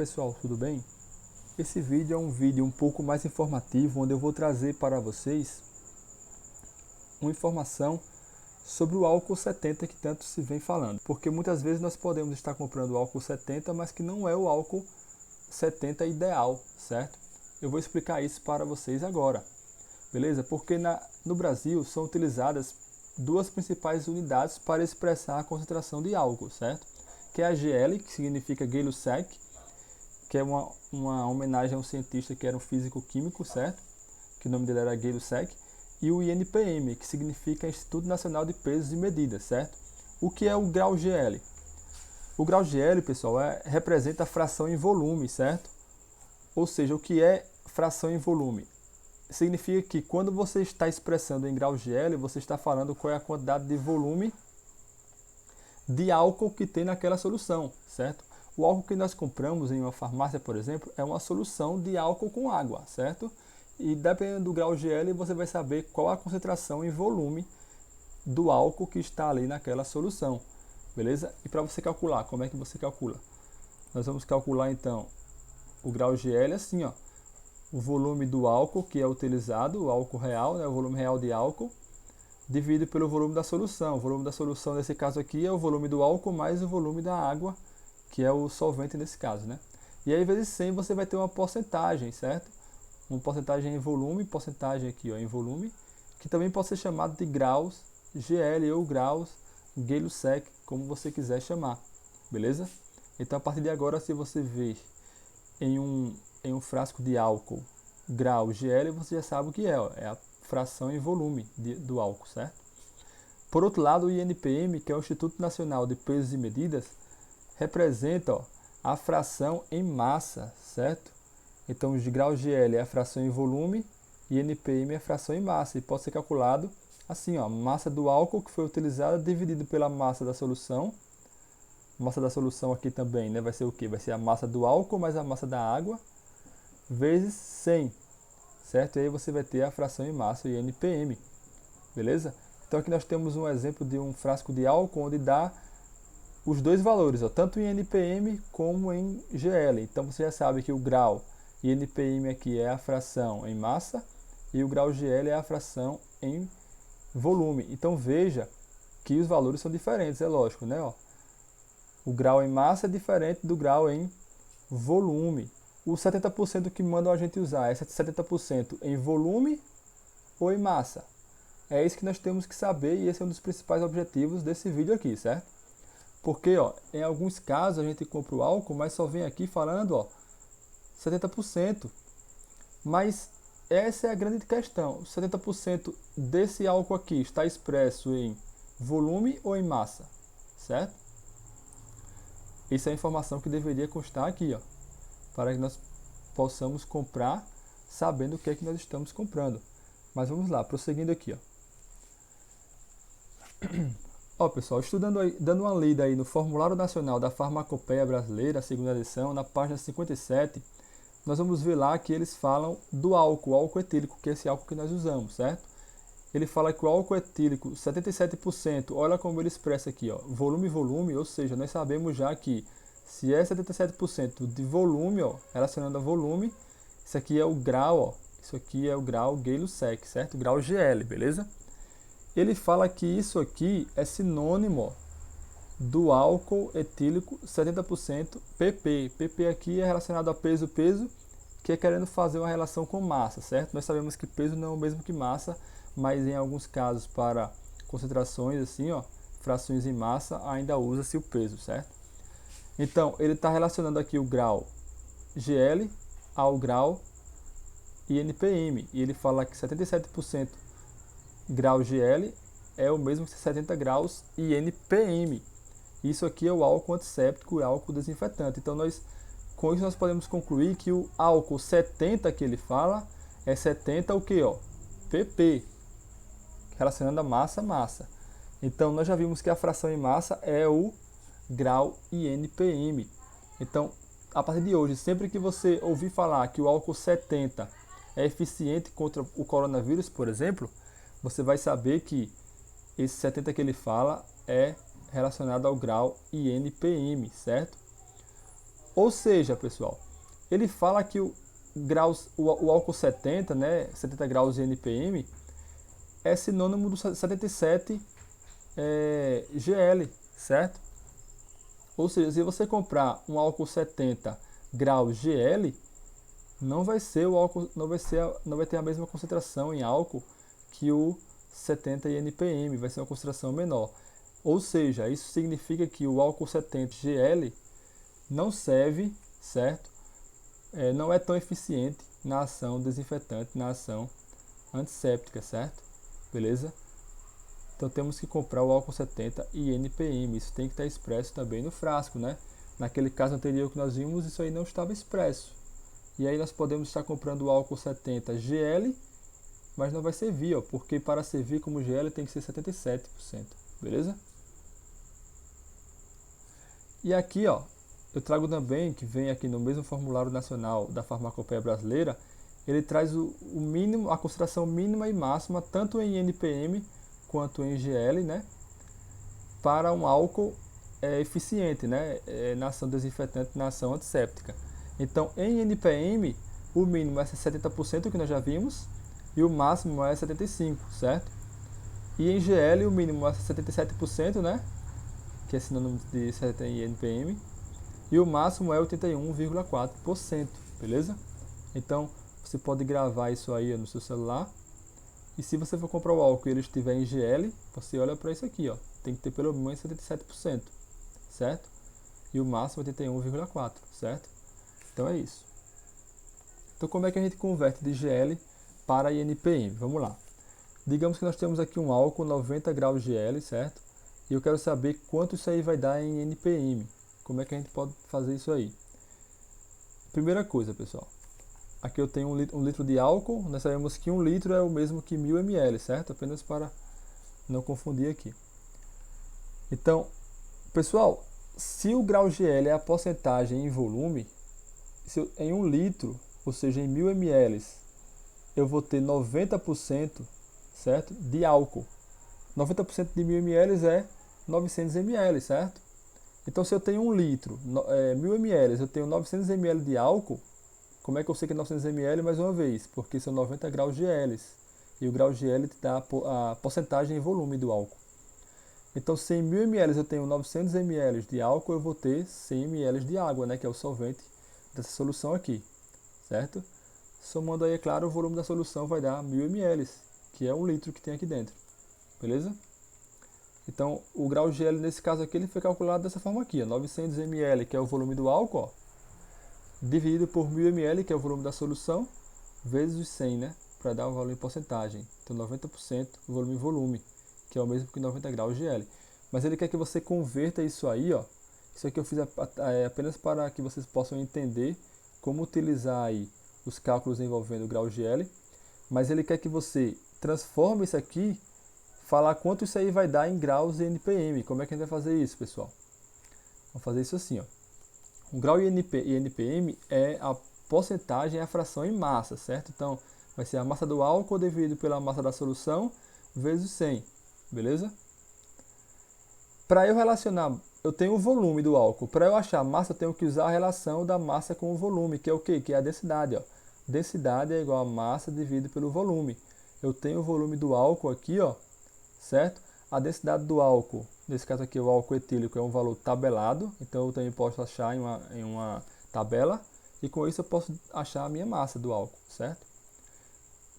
pessoal, tudo bem? Esse vídeo é um vídeo um pouco mais informativo, onde eu vou trazer para vocês uma informação sobre o álcool 70 que tanto se vem falando. Porque muitas vezes nós podemos estar comprando o álcool 70, mas que não é o álcool 70 ideal, certo? Eu vou explicar isso para vocês agora, beleza? Porque no Brasil são utilizadas duas principais unidades para expressar a concentração de álcool, certo? Que é a GL, que significa Gay-Lussac, que é uma homenagem a um cientista que era um físico-químico, certo? Que o nome dele era Gay-Lussac. E o INPM, que significa Instituto Nacional de Pesos e Medidas, certo? O que é o grau GL? O grau GL, pessoal, representa a fração em volume, certo? Ou seja, o que é fração em volume? Significa que quando você está expressando em grau GL, você está falando qual é a quantidade de volume de álcool que tem naquela solução, certo? O álcool que nós compramos em uma farmácia, por exemplo, é uma solução de álcool com água, certo? E dependendo do grau GL, você vai saber qual a concentração em volume do álcool que está ali naquela solução, beleza? E para você calcular, como é que você calcula? Nós vamos calcular então o grau GL assim, ó, o volume do álcool que é utilizado, o álcool real, né, o volume real de álcool, dividido pelo volume da solução. O volume da solução nesse caso aqui é o volume do álcool mais o volume da água, que é o solvente nesse caso, né? E aí vezes 100 você vai ter uma porcentagem, certo? Uma porcentagem em volume, porcentagem aqui ó, em volume, que também pode ser chamado de graus GL ou graus Gay-Lussac, como você quiser chamar, beleza? Então a partir de agora, se você vê em um frasco de álcool grau GL, você já sabe o que é, ó, é a fração em volume do álcool, certo? Por outro lado, o INPM, que é o Instituto Nacional de Pesos e Medidas, representa ó, a fração em massa, certo? Então, o de grau GL é a fração em volume e NPM é a fração em massa. E pode ser calculado assim, ó, massa do álcool que foi utilizada dividido pela massa da solução. Massa da solução aqui também, né, vai ser o quê? Vai ser a massa do álcool mais a massa da água vezes 100, certo? E aí você vai ter a fração em massa, o INPM, beleza? Então aqui nós temos um exemplo de um frasco de álcool onde dá os dois valores, ó, tanto em NPM como em GL. Então você já sabe que o grau INPM aqui é a fração em massa e o grau GL é a fração em volume. Então veja que os valores são diferentes, é lógico, né? Ó, o grau em massa é diferente do grau em volume. O 70% que mandam a gente usar é 70% em volume ou em massa? É isso que nós temos que saber e esse é um dos principais objetivos desse vídeo aqui, certo? Porque ó, em alguns casos a gente compra o álcool, mas só vem aqui falando ó, 70%. Mas essa é a grande questão. 70% desse álcool aqui está expresso em volume ou em massa, certo? Essa é a informação que deveria constar aqui, ó, para que nós possamos comprar sabendo o que é que nós estamos comprando. Mas vamos lá, prosseguindo aqui, ó. Ó, pessoal, estudando aí, dando uma lida aí no Formulário Nacional da Farmacopeia Brasileira, segunda edição, na página 57, nós vamos ver lá que eles falam do álcool etílico, que é esse álcool que nós usamos, certo? Ele fala que o álcool etílico, 77%, olha como ele expressa aqui, ó, volume, ou seja, nós sabemos já que se é 77% de volume, ó, relacionando a volume, isso aqui é o grau, ó, isso aqui é o grau Gay-Lussac, certo? O grau GL, beleza? Ele fala que isso aqui é sinônimo ó, do álcool etílico 70% PP. PP aqui é relacionado a peso, que é querendo fazer uma relação com massa, certo? Nós sabemos que peso não é o mesmo que massa, mas em alguns casos para concentrações assim, ó, frações em massa, ainda usa-se o peso, certo? Então, ele está relacionando aqui o grau GL ao grau INPM, e ele fala que 77% grau GL é o mesmo que 70 graus INPM. Isso aqui é o álcool antisséptico e álcool desinfetante. Então, com isso nós podemos concluir que o álcool 70 que ele fala é 70 o que? Ó? PP, relacionando a massa. Então, nós já vimos que a fração em massa é o grau INPM. Então, a partir de hoje, sempre que você ouvir falar que o álcool 70 é eficiente contra o coronavírus, por exemplo, você vai saber que esse 70 que ele fala é relacionado ao grau INPM, certo? Ou seja, pessoal, ele fala que o álcool 70, né, 70 graus de NPM, é sinônimo do 77 GL, certo? Ou seja, se você comprar um álcool 70 graus GL, não vai ter a mesma concentração em álcool que o 70 NPM, vai ser uma concentração menor. Ou seja, isso significa que o álcool 70 GL não serve, certo? Não é tão eficiente na ação desinfetante, na ação antisséptica, certo? Beleza? Então temos que comprar o álcool 70 NPM, isso tem que estar expresso também no frasco, né? Naquele caso anterior que nós vimos, isso aí não estava expresso. E aí nós podemos estar comprando o álcool 70 GL, mas não vai servir, ó, porque para servir como GL tem que ser 77%, beleza? E aqui, ó, eu trago também, que vem aqui no mesmo formulário nacional da Farmacopeia Brasileira, ele traz o mínimo, a concentração mínima e máxima, tanto em NPM quanto em GL, né, para um álcool eficiente, né, na ação desinfetante, na ação antisséptica. Então, em NPM, o mínimo é 70%, que nós já vimos, e o máximo é 75%, certo? E em GL, o mínimo é 77%, né, que é sinônimo de 70 em NPM, e o máximo é 81,4%, beleza? Então, você pode gravar isso aí no seu celular. E se você for comprar o álcool e ele estiver em GL, você olha para isso aqui, ó. Tem que ter pelo menos 77%, certo? E o máximo é 81,4%, certo? Então é isso. Então como é que a gente converte de GL para NPM? Vamos lá. Digamos que nós temos aqui um álcool 90 graus GL, certo? E eu quero saber quanto isso aí vai dar em NPM. Como é que a gente pode fazer isso aí? Primeira coisa, pessoal. Aqui eu tenho um litro de álcool, nós sabemos que 1 litro é o mesmo que 1000 ml, certo? Apenas para não confundir aqui. Então, pessoal, se o grau GL é a porcentagem em volume, em 1 litro, ou seja, em 1000 ml, eu vou ter 90%, certo? De álcool. 90% de 1000 ml é 900 ml, certo? Então, se eu tenho 1 litro, 1000 ml, eu tenho 900 ml de álcool. Como é que eu sei que é 900 ml? Mais uma vez, porque são 90 graus GL. E o grau GL te dá a porcentagem em volume do álcool. Então, se em 1000 ml eu tenho 900 ml de álcool, eu vou ter 100 ml de água, né, que é o solvente dessa solução aqui, certo? Somando aí, é claro, o volume da solução vai dar 1000 ml, que é 1 litro que tem aqui dentro, beleza? Então, o grau GL nesse caso aqui, ele foi calculado dessa forma aqui, ó, 900 ml, que é o volume do álcool, ó, dividido por 1000 ml, que é o volume da solução, vezes os 100, né, para dar o valor em porcentagem. Então, 90% volume em volume, que é o mesmo que 90 graus GL. Mas ele quer que você converta isso aí, ó. Isso aqui eu fiz apenas para que vocês possam entender como utilizar aí os cálculos envolvendo o grau GL. Mas ele quer que você transforme isso aqui, falar quanto isso aí vai dar em graus e NPM. Como é que a gente vai fazer isso, pessoal? Vamos fazer isso assim, ó. O grau e NPM é a porcentagem, é a fração em massa, certo? Então, vai ser a massa do álcool dividido pela massa da solução vezes 100, beleza? Para eu relacionar, eu tenho o volume do álcool. Para eu achar a massa, eu tenho que usar a relação da massa com o volume, que é o quê? Que é a densidade, ó. Densidade é igual a massa dividido pelo volume. Eu tenho o volume do álcool aqui, ó, certo? A densidade do álcool, nesse caso aqui o álcool etílico, é um valor tabelado, então eu também posso achar em uma tabela, e com isso eu posso achar a minha massa do álcool, certo?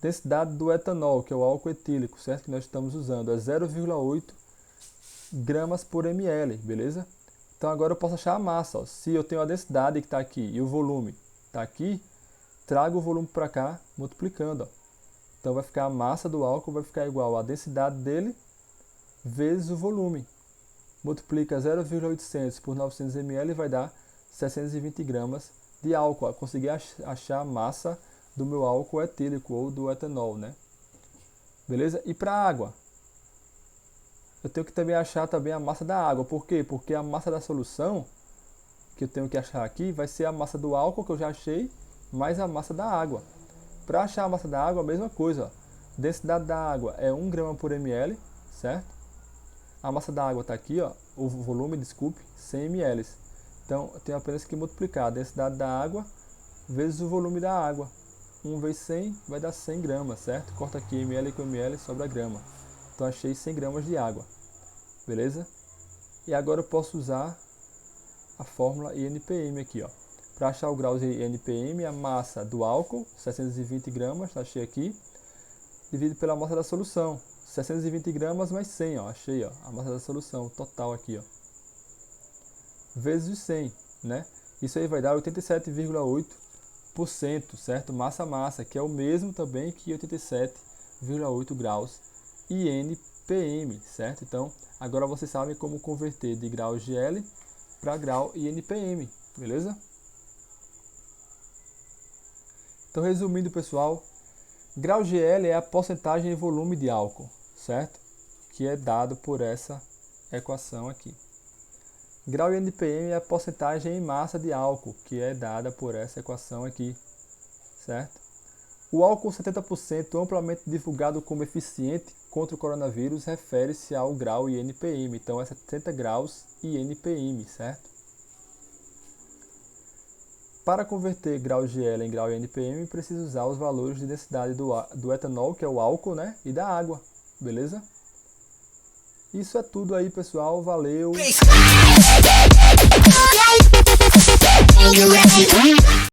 Densidade do etanol, que é o álcool etílico, certo? Que nós estamos usando, é 0,8 gramas por ml, beleza? Então agora eu posso achar a massa, ó. Se eu tenho a densidade que está aqui e o volume está aqui, trago o volume para cá, multiplicando, ó. Então vai ficar a massa do álcool, vai ficar igual à densidade dele vezes o volume. Multiplica 0,800 por 900 ml e vai dar 620 gramas de álcool. Eu consegui achar a massa do meu álcool etílico ou do etanol, né? Beleza? E para a água? Eu tenho que também achar também a massa da água. Por quê? Porque a massa da solução que eu tenho que achar aqui vai ser a massa do álcool que eu já achei, mais a massa da água. Para achar a massa da água, a mesma coisa, ó. Densidade da água é 1 grama por ml, certo? A massa da água está aqui, ó, o volume, desculpe, 100 ml. Então, eu tenho apenas que multiplicar a densidade da água vezes o volume da água. 1 vezes 100 vai dar 100 gramas, certo? Corta aqui ml com ml, sobra grama. Então, achei 100 gramas de água. Beleza? E agora eu posso usar a fórmula INPM aqui, ó. Para achar o grau de INPM, a massa do álcool, 720 gramas, achei aqui, dividido pela massa da solução. 620 gramas mais 100, ó, achei, ó, a massa da solução total aqui, ó. Vezes os 100, né? Isso aí vai dar 87,8%, certo? Massa-massa, que é o mesmo também que 87,8 graus INPM, certo? Então, agora vocês sabem como converter de grau GL para grau INPM, beleza? Então, resumindo, pessoal, grau GL é a porcentagem em volume de álcool, certo? Que é dado por essa equação aqui. Grau INPM é a porcentagem em massa de álcool, que é dada por essa equação aqui, certo? O álcool 70% amplamente divulgado como eficiente contra o coronavírus refere-se ao grau INPM, então é 70 graus INPM, certo? Para converter grau GL em grau INPM, precisa usar os valores de densidade do etanol, que é o álcool, né? E da água, beleza? Isso é tudo aí, pessoal. Valeu!